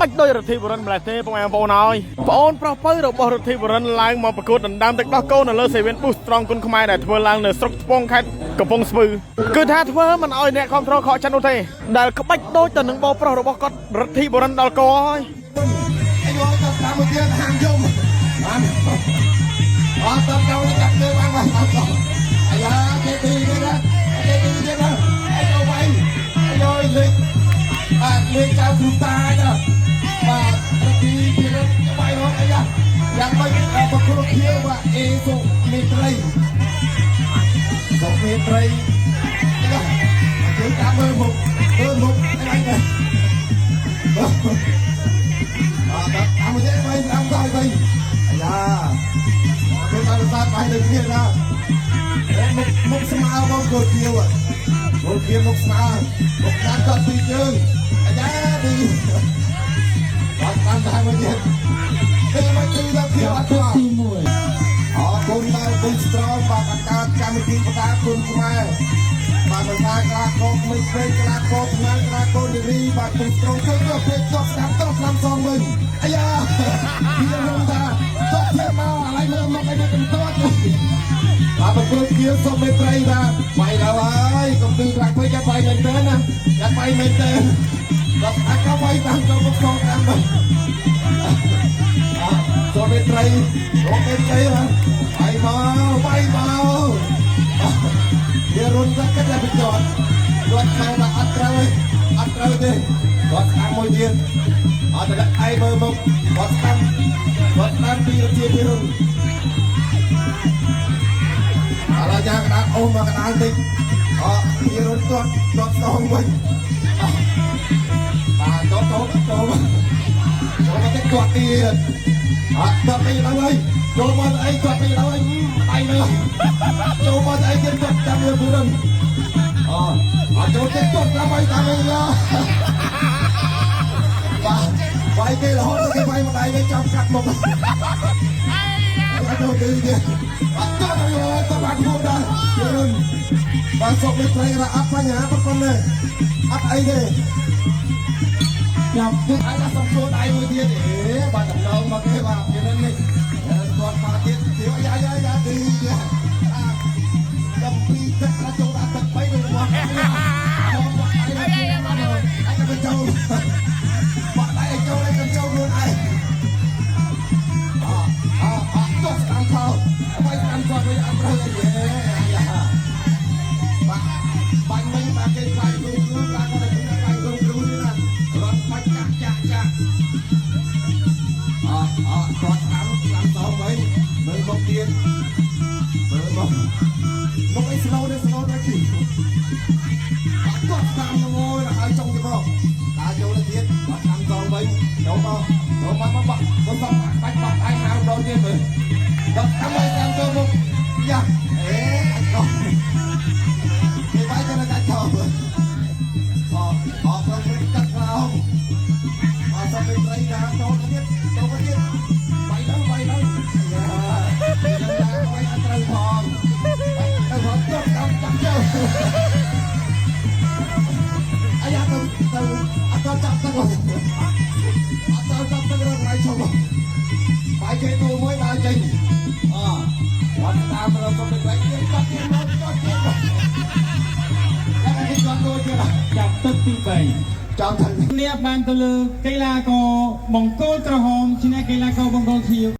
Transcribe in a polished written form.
បាច់ដោយរដ្ឋាភិបាលម្លេះទេបងប្អូនហើយបងអូនប្រុសពៅរបស់រដ្ឋាភិបាលឡើងមកប្រកួតដណ្ដើមទឹកដោះគោនៅលើសេវិនប៊ូស្រង់គុណខ្មែរដែលធ្វើឡើងនៅស្រុកស្ពងខេត្តកំពង់ស្ពឺគឺថាធ្វើមិនអោយអ្នកគ្រប់គ្រងខកចិត្តនោះទេដែលក្បាច់ដូចទៅនឹងបងប្រុសរបស់គាត់រដ្ឋាភិបាលដល់កហើយយកទៅតាមមួយទៀតហាងយំបានអត់ទៅចូលចាប់ទៅបានអាយ៉ាគេទីនេះណាគេទីនេះណាអីទៅໄວយោលេខលេខចៅគ្រូតាណាបាទទីនេះໄວរត់អាយ៉ាយ៉ាងម៉េចបកគ្រូខៀវបាទអេសុមេត្រីសុមេត្រីយ៉ាគេតាមមើលមុខអីហ្នឹងអាមួយទៀតໄວតាមទៅໄວអាយ៉ាគេបានសាត់បាយដូចគ្នាណាមុខស្មើមកគោខៀវមុខស្មើមុខកាត់គាត់ពីជើងអាយ៉ាទីគាត់តាមតែមួយទៀតគេមកទីដល់ខៀវអត់ខ្លាទី1អរគុណដល់គុណស្ត្រង់បាទបង្កើតកម្មវិធីបតាគុណខ្មែរបាទមិនថាក្លាកោមិនព្រៃក្លាកោស្មានក្លាកោនារីបាទគុណស្ត្រង់ជួយទៅពេលចប់ស្ដាប់ទៅឆ្នាំសងវិញអាយ៉ាពីខ្ញុំថាចប់ទៀតមកអាឡៃមើលមកឯនេះកំទាត់បាទប្រគល់គៀវសុំមេត្រីបាទបាយដល់ហើយកុំពីខ្លាំងពេកបាយមែនទេណាយ៉ាបាយមែនទេដល់អាចក៏បាយតាមចូលមកផងតាមបាទសុំមេត្រីរកមេត្រីបាទបាយមកវារុនទៅគិតតែបញ្ចត់គាត់ខាងថាអត់ត្រូវទេគាត់ខាងមួយទៀតអត់តែឯងមើលមកគាត់ស្ដាប់ពីរទាពីរុនឥឡូវយ៉ាងកណ្ដាលអូមកកណ្ដាលតិចពីរុនទាត់ស្ទងវិញបាទទាត់មកតិចគាត់ទៀតអត់ទាត់ពីដល់ហើយចូលមកអីគាត់ពីដល់ហើយដៃលើចូលមកអីគេគាត់ចាំលើពីរុនអត់ចូលទៅគាត់តាមឲ្យតាមវិញបាទបាយគេរហូតគេបាយមកដៃគេចាប់កាត់មកអត់ចូលទៅទៀតអត់ទៅទៅបាក់មកដល់ពីរុនបាទសុកមេត្រីរអត់បញ្ហាប៉ុណ្ណេះអត់អីទេចាប់ទៅអាយសំចូលដៃមួយទៀតបាទដំណងមកគេបាទពីរុននេះគាត់មកទៀតទៀតយ៉ាទីចាំពីទឹកចូលដាក់ទឹក3របស់អីក៏ចូលបាក់ដៃចូលឯងចូលខ្លួនឯងចុះតាមខោបាយតាមគាត់វិញអត់ត្រូវទេយ៉ាបាញ់មិញបាទគេខ្លាចគ្រូបាទគាត់តែខ្លាចគ្រូនេះណារត់បាច់ចាក់គាត់តាមសងវិញមើលមកទៀតមើលមកអីស្នូទៅទីគាត់តាមងយដល់ឲ្យចុងទៅមកតាចូលទៅទៀតគាត់តាមសងវិញចូលមកបាក់ទៅសំបាច់បាក់ឯងហៅដល់ទៀតមើលគាត់តាមឲ្យតាមចូលមកយ៉ាអាចក៏គេបាយទៅកាច់ថោប្រឹងកាត់ក្រោមសំបីត្រីណាចូលទៀតបាយឡើងយ៉ាបាយអត់ត្រូវផងទៅរត់ទៅតាមចាប់ចូលអាយ៉ាទៅអត់ចាប់ទៅអត់ចាប់ទៅរកไรឈប់បាយគេទូមួយដើរចេញវត្តតាមរកទៅไรទៀតចាប់ទៀតមកចាប់ទៀតហើយគាត់ដូចចាប់ទឹកទី3ចាំថានេះបានទៅលើកីឡាករបង្គោលក្រហមជាអ្នកកីឡាករបង្គោលខៀវ